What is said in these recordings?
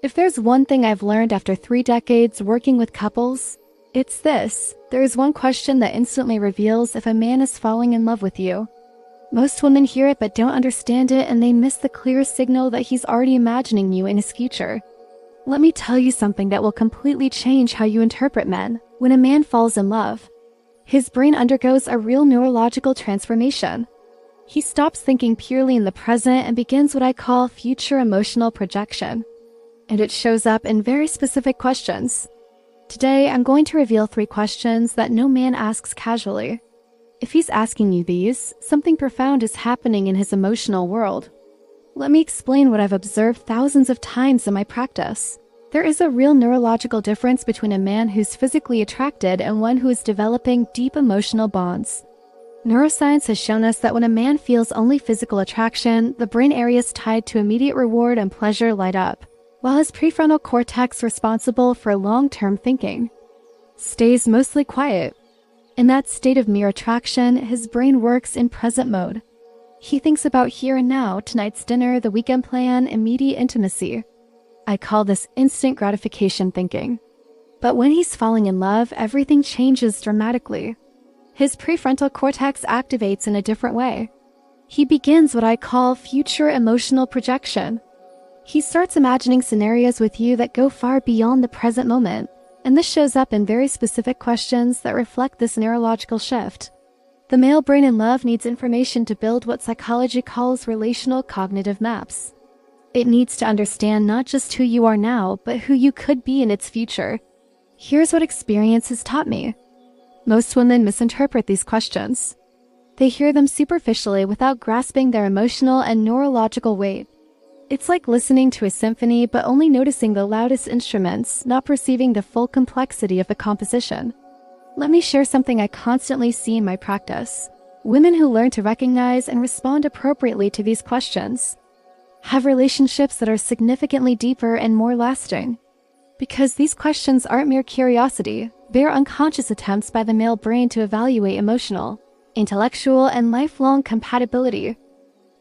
If there's one thing I've learned after 3 decades working with couples, it's this. There is one question that instantly reveals if a man is falling in love with you. Most women hear it but don't understand it, and they miss the clear signal that he's already imagining you in his future. Let me tell you something that will completely change how you interpret men. When a man falls in love, his brain undergoes a real neurological transformation. He stops thinking purely in the present and begins what I call future emotional projection. And it shows up in very specific questions. Today, I'm going to reveal 3 questions that no man asks casually. If he's asking you these, something profound is happening in his emotional world. Let me explain what I've observed thousands of times in my practice. There is a real neurological difference between a man who's physically attracted and one who is developing deep emotional bonds. Neuroscience has shown us that when a man feels only physical attraction, the brain areas tied to immediate reward and pleasure light up, while his prefrontal cortex, responsible for long-term thinking, stays mostly quiet. In that state of mere attraction, his brain works in present mode. He thinks about here and now, tonight's dinner, the weekend plan, immediate intimacy. I call this instant gratification thinking. But when he's falling in love, everything changes dramatically. His prefrontal cortex activates in a different way. He begins what I call future emotional projection. He starts imagining scenarios with you that go far beyond the present moment, and this shows up in very specific questions that reflect this neurological shift. The male brain in love needs information to build what psychology calls relational cognitive maps. It needs to understand not just who you are now, but who you could be in its future. Here's what experience has taught me. Most women misinterpret these questions. They hear them superficially without grasping their emotional and neurological weight. It's like listening to a symphony but only noticing the loudest instruments, not perceiving the full complexity of the composition. Let me share something I constantly see in my practice. Women who learn to recognize and respond appropriately to these questions have relationships that are significantly deeper and more lasting. Because these questions aren't mere curiosity, they're unconscious attempts by the male brain to evaluate emotional, intellectual, and lifelong compatibility.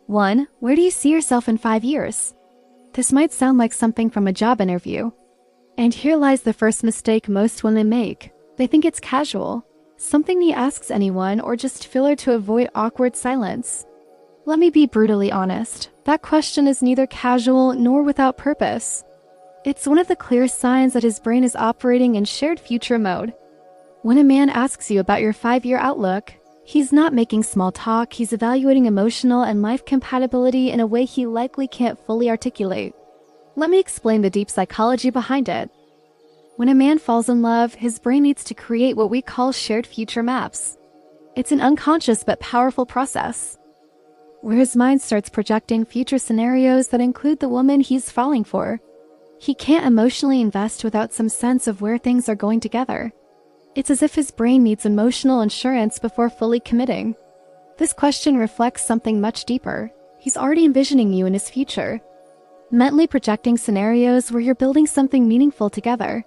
1. Where do you see yourself in 5 years? This might sound like something from a job interview. And here lies the first mistake most women make. They think it's casual, something he asks anyone, or just filler to avoid awkward silence. Let me be brutally honest. That question is neither casual nor without purpose. It's one of the clearest signs that his brain is operating in shared future mode. When a man asks you about your 5-year outlook, he's not making small talk, he's evaluating emotional and life compatibility in a way he likely can't fully articulate. Let me explain the deep psychology behind it. When a man falls in love, his brain needs to create what we call shared future maps. It's an unconscious but powerful process, where his mind starts projecting future scenarios that include the woman he's falling for. He can't emotionally invest without some sense of where things are going together. It's as if his brain needs emotional insurance before fully committing. This question reflects something much deeper. He's already envisioning you in his future, mentally projecting scenarios where you're building something meaningful together.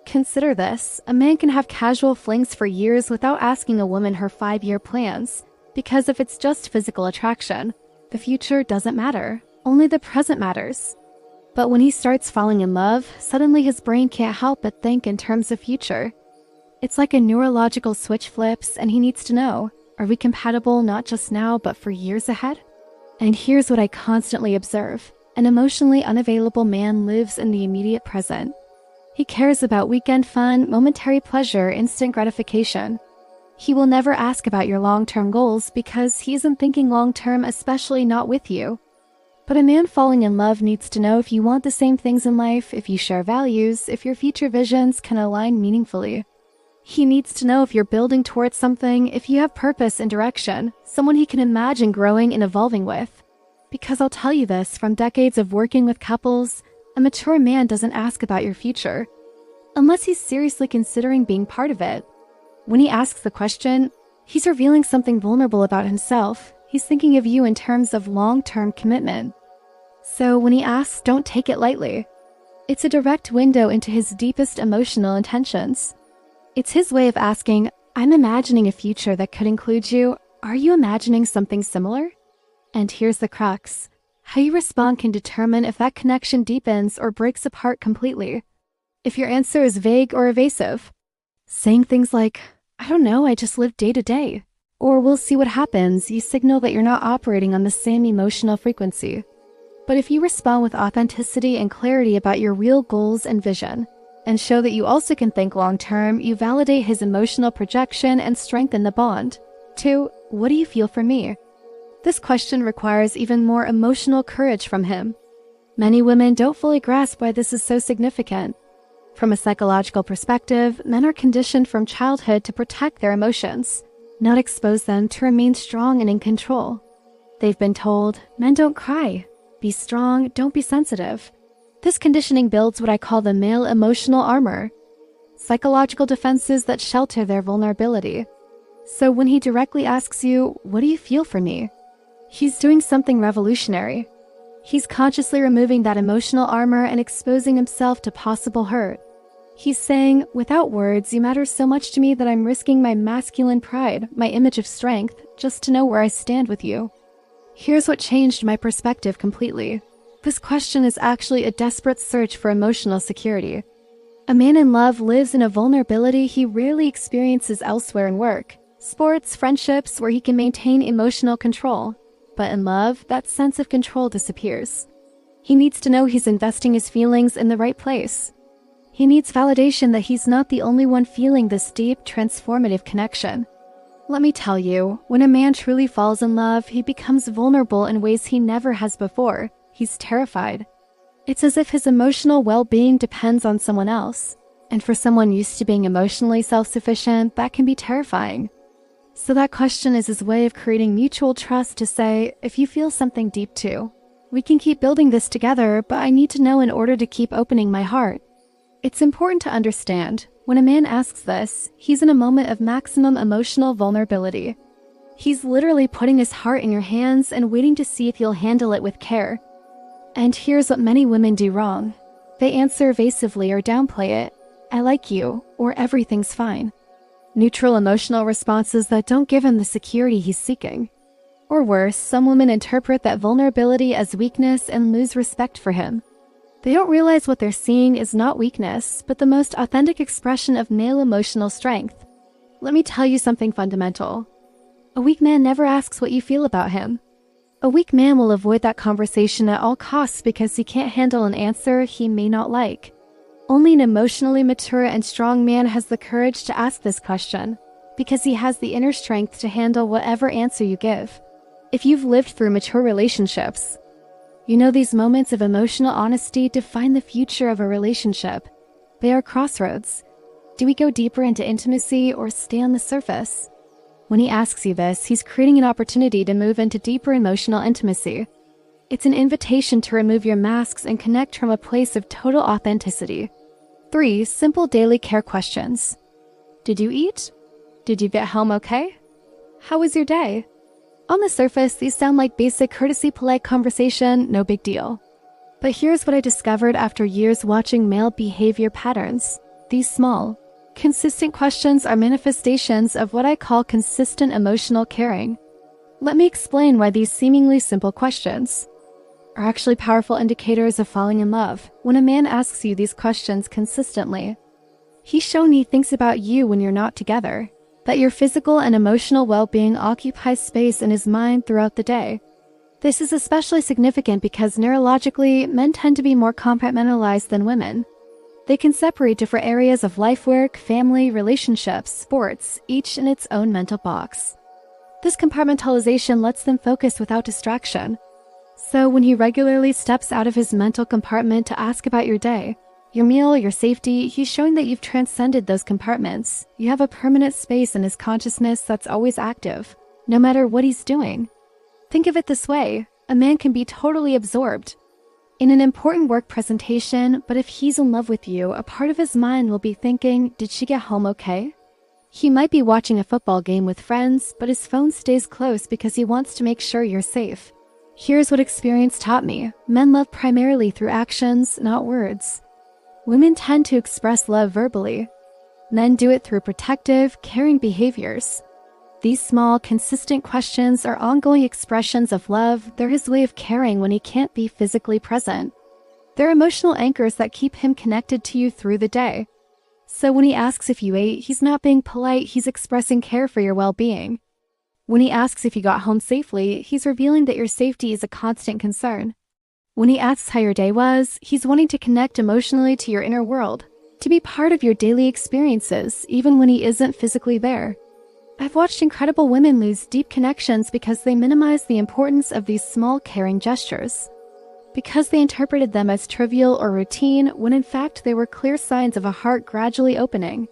Consider this: a man can have casual flings for years without asking a woman her 5-year plans, because if it's just physical attraction, the future doesn't matter. Only the present matters. But when he starts falling in love, suddenly his brain can't help but think in terms of future. It's like a neurological switch flips, and he needs to know, are we compatible not just now, but for years ahead? And here's what I constantly observe. An emotionally unavailable man lives in the immediate present. He cares about weekend fun, momentary pleasure, instant gratification. He will never ask about your long-term goals because he isn't thinking long-term, especially not with you. But a man falling in love needs to know if you want the same things in life, if you share values, if your future visions can align meaningfully. He needs to know if you're building towards something, if you have purpose and direction, someone he can imagine growing and evolving with. Because I'll tell you this, from decades of working with couples, a mature man doesn't ask about your future, unless he's seriously considering being part of it. When he asks the question, he's revealing something vulnerable about himself. He's thinking of you in terms of long-term commitment. So when he asks, don't take it lightly. It's a direct window into his deepest emotional intentions. It's his way of asking, I'm imagining a future that could include you. Are you imagining something similar? And here's the crux. How you respond can determine if that connection deepens or breaks apart completely. If your answer is vague or evasive, saying things like, "I don't know, I just live day to day," or "we'll see what happens," you signal that you're not operating on the same emotional frequency. But if you respond with authenticity and clarity about your real goals and vision, and show that you also can think long-term, you validate his emotional projection and strengthen the bond. 2. What do you feel for me? This question requires even more emotional courage from him. Many women don't fully grasp why this is so significant. From a psychological perspective, men are conditioned from childhood to protect their emotions, not expose them, to remain strong and in control. They've been told, "Men don't cry. Be strong, don't be sensitive." This conditioning builds what I call the male emotional armor, psychological defenses that shelter their vulnerability. So when he directly asks you, "What do you feel for me?" he's doing something revolutionary. He's consciously removing that emotional armor and exposing himself to possible hurt. He's saying, "Without words, you matter so much to me that I'm risking my masculine pride, my image of strength, just to know where I stand with you." Here's what changed my perspective completely. This question is actually a desperate search for emotional security. A man in love lives in a vulnerability he rarely experiences elsewhere in work, sports, friendships, where he can maintain emotional control. But in love, that sense of control disappears. He needs to know he's investing his feelings in the right place. He needs validation that he's not the only one feeling this deep, transformative connection. Let me tell you, when a man truly falls in love, he becomes vulnerable in ways he never has before. He's terrified. It's as if his emotional well-being depends on someone else. And for someone used to being emotionally self-sufficient, that can be terrifying. So that question is his way of creating mutual trust to say, "If you feel something deep too, we can keep building this together, but I need to know in order to keep opening my heart." It's important to understand, when a man asks this, he's in a moment of maximum emotional vulnerability. He's literally putting his heart in your hands and waiting to see if you'll handle it with care. And here's what many women do wrong. They answer evasively or downplay it, "I like you," or "everything's fine." Neutral emotional responses that don't give him the security he's seeking. Or worse, some women interpret that vulnerability as weakness and lose respect for him. They don't realize what they're seeing is not weakness, but the most authentic expression of male emotional strength. Let me tell you something fundamental. A weak man never asks what you feel about him. A weak man will avoid that conversation at all costs because he can't handle an answer he may not like. Only an emotionally mature and strong man has the courage to ask this question, because he has the inner strength to handle whatever answer you give. If you've lived through mature relationships, you know these moments of emotional honesty define the future of a relationship. They are crossroads. Do we go deeper into intimacy or stay on the surface? When he asks you this, he's creating an opportunity to move into deeper emotional intimacy. It's an invitation to remove your masks and connect from a place of total authenticity. 3 simple daily care questions. Did you eat? Did you get home okay? How was your day? On the surface, these sound like basic courtesy, polite conversation, no big deal. But here's what I discovered after years watching male behavior patterns. These small, consistent questions are manifestations of what I call consistent emotional caring. Let me explain why these seemingly simple questions are actually powerful indicators of falling in love. When a man asks you these questions consistently, he's showing he thinks about you when you're not together, that your physical and emotional well-being occupies space in his mind throughout the day. This is especially significant because neurologically, men tend to be more compartmentalized than women. They can separate different areas of life work, family, relationships, sports, each in its own mental box. This compartmentalization lets them focus without distraction. So when he regularly steps out of his mental compartment to ask about your day, your meal, your safety, he's showing that you've transcended those compartments. You have a permanent space in his consciousness that's always active, no matter what he's doing. Think of it this way, a man can be totally absorbed in an important work presentation, but if he's in love with you, a part of his mind will be thinking, "Did she get home okay?" He might be watching a football game with friends, but his phone stays close because he wants to make sure you're safe. Here's what experience taught me. Men love primarily through actions, not words. Women tend to express love verbally. Men do it through protective, caring behaviors. These small, consistent questions are ongoing expressions of love. They're his way of caring when he can't be physically present. They're emotional anchors that keep him connected to you through the day. So when he asks if you ate, he's not being polite, he's expressing care for your well-being. When he asks if you got home safely, he's revealing that your safety is a constant concern. When he asks how your day was, he's wanting to connect emotionally to your inner world, to be part of your daily experiences, even when he isn't physically there. I've watched incredible women lose deep connections because they minimized the importance of these small, caring gestures. Because they interpreted them as trivial or routine, when in fact they were clear signs of a heart gradually opening.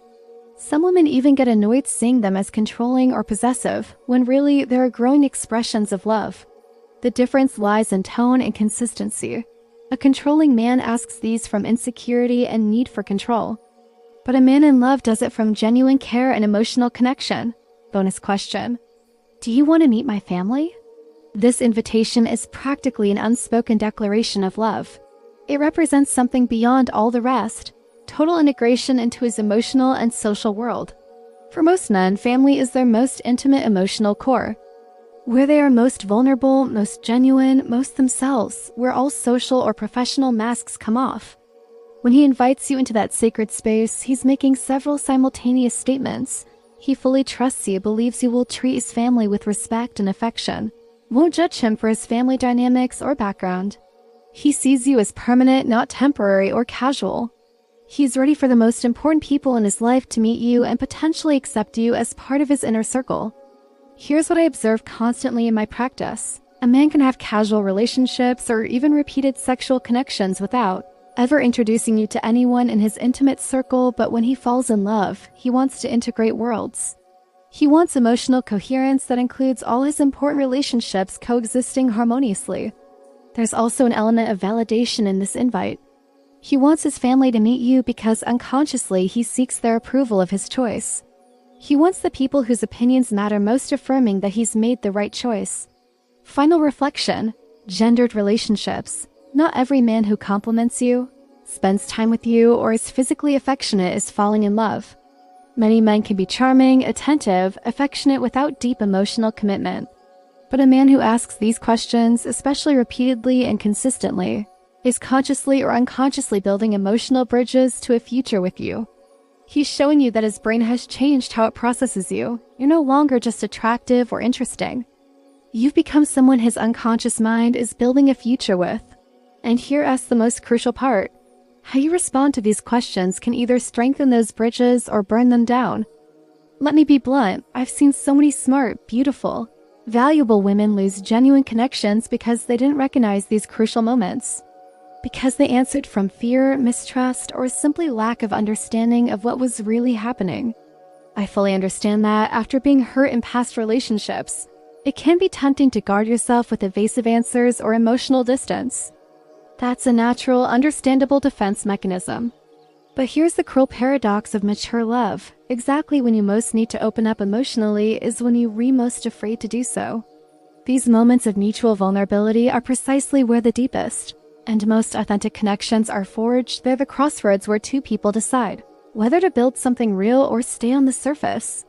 Some women even get annoyed seeing them as controlling or possessive, when really they're growing expressions of love. The difference lies in tone and consistency. A controlling man asks these from insecurity and need for control. But a man in love does it from genuine care and emotional connection. Bonus question: do you want to meet my family? This invitation is practically an unspoken declaration of love. It represents something beyond all the rest, total integration into his emotional and social world. For most men, family is their most intimate emotional core, where they are most vulnerable, most genuine, most themselves, where all social or professional masks come off. When he invites you into that sacred space, he's making several simultaneous statements. He fully trusts you, believes you will treat his family with respect and affection, won't judge him for his family dynamics or background. He sees you as permanent, not temporary or casual. He's ready for the most important people in his life to meet you and potentially accept you as part of his inner circle. Here's what I observe constantly in my practice. A man can have casual relationships or even repeated sexual connections without ever introducing you to anyone in his intimate circle, but when he falls in love, he wants to integrate worlds. He wants emotional coherence that includes all his important relationships coexisting harmoniously. There's also an element of validation in this invite. He wants his family to meet you because unconsciously he seeks their approval of his choice. He wants the people whose opinions matter most affirming that he's made the right choice. Final reflection: gendered relationships. Not every man who compliments you, spends time with you, or is physically affectionate is falling in love. Many men can be charming, attentive, affectionate without deep emotional commitment. But a man who asks these questions, especially repeatedly and consistently, is consciously or unconsciously building emotional bridges to a future with you. He's showing you that his brain has changed how it processes you. You're no longer just attractive or interesting. You've become someone his unconscious mind is building a future with. And here's the most crucial part. How you respond to these questions can either strengthen those bridges or burn them down. Let me be blunt. I've seen so many smart, beautiful, valuable women lose genuine connections because they didn't recognize these crucial moments. Because they answered from fear, mistrust, or simply lack of understanding of what was really happening. I fully understand that after being hurt in past relationships, it can be tempting to guard yourself with evasive answers or emotional distance. That's a natural, understandable defense mechanism. But here's the cruel paradox of mature love. Exactly when you most need to open up emotionally is when you're most afraid to do so. These moments of mutual vulnerability are precisely where the deepest and most authentic connections are forged. They're the crossroads where two people decide whether to build something real or stay on the surface.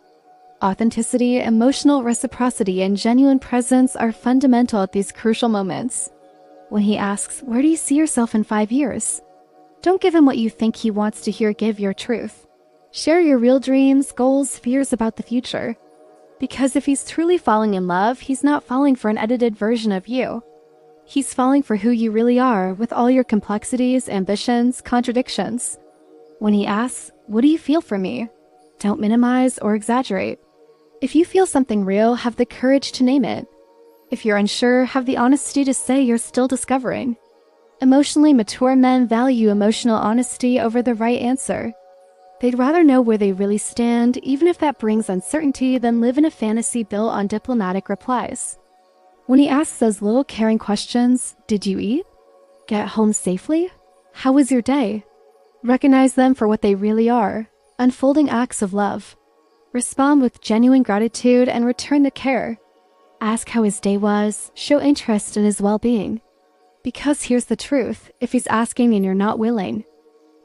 Authenticity, emotional reciprocity, and genuine presence are fundamental at these crucial moments. When he asks, "Where do you see yourself in 5 years?" Don't give him what you think he wants to hear, give your truth. Share your real dreams, goals, fears about the future. Because if he's truly falling in love, he's not falling for an edited version of you. He's falling for who you really are, with all your complexities, ambitions, contradictions. When he asks, "What do you feel for me?" don't minimize or exaggerate. If you feel something real, have the courage to name it. If you're unsure, have the honesty to say you're still discovering. Emotionally mature men value emotional honesty over the right answer. They'd rather know where they really stand, even if that brings uncertainty, than live in a fantasy built on diplomatic replies. When he asks those little caring questions, "Did you eat? Get home safely? How was your day?" recognize them for what they really are, unfolding acts of love. Respond with genuine gratitude and return the care. Ask how his day was, show interest in his well-being. Because here's the truth, if he's asking and you're not willing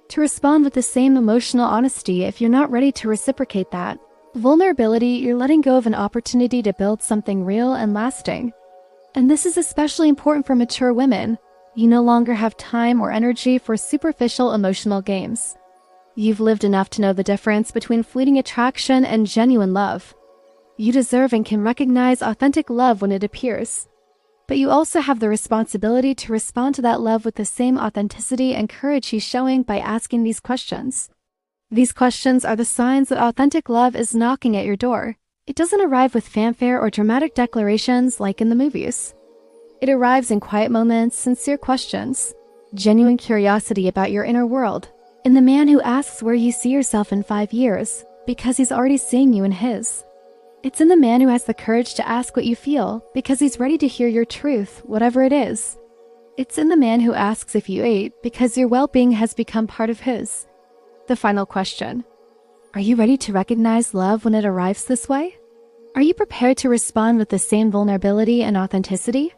to respond with the same emotional honesty, if you're not ready to reciprocate that, Vulnerability, you're letting go of an opportunity to build something real and lasting. And this is especially important for mature women. You no longer have time or energy for superficial emotional games. You've lived enough to know the difference between fleeting attraction and genuine love. You deserve and can recognize authentic love when it appears. But you also have the responsibility to respond to that love with the same authenticity and courage he's showing by asking these questions. These questions are the signs that authentic love is knocking at your door. It doesn't arrive with fanfare or dramatic declarations like in the movies. It arrives in quiet moments, sincere questions, genuine curiosity about your inner world, in the man who asks where you see yourself in 5 years, because he's already seeing you in his. It's in the man who has the courage to ask what you feel, because he's ready to hear your truth, whatever it is. It's in the man who asks if you ate, because your well-being has become part of his. The final question. Are you ready to recognize love when it arrives this way? Are you prepared to respond with the same vulnerability and authenticity?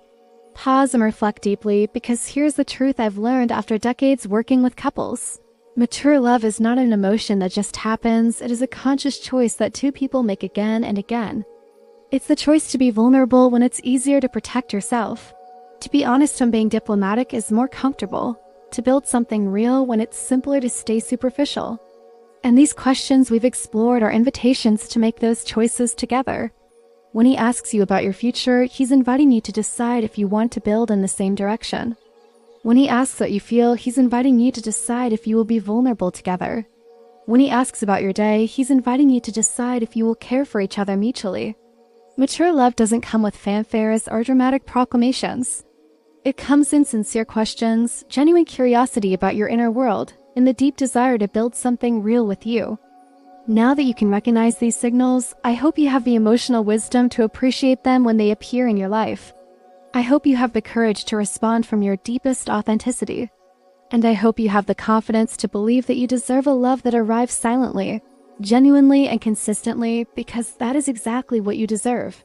Pause and reflect deeply, because here's the truth I've learned after decades working with couples. Mature love is not an emotion that just happens. It is a conscious choice that two people make again and again. It's the choice to be vulnerable when it's easier to protect yourself. To be honest when being diplomatic is more comfortable. To build something real when it's simpler to stay superficial. And these questions we've explored are invitations to make those choices together. When he asks you about your future, he's inviting you to decide if you want to build in the same direction. When he asks what you feel, he's inviting you to decide if you will be vulnerable together. When he asks about your day, he's inviting you to decide if you will care for each other mutually. Mature love doesn't come with fanfares or dramatic proclamations. It comes in sincere questions, genuine curiosity about your inner world, and the deep desire to build something real with you. Now that you can recognize these signals, I hope you have the emotional wisdom to appreciate them when they appear in your life. I hope you have the courage to respond from your deepest authenticity. And I hope you have the confidence to believe that you deserve a love that arrives silently, genuinely, and consistently, because that is exactly what you deserve.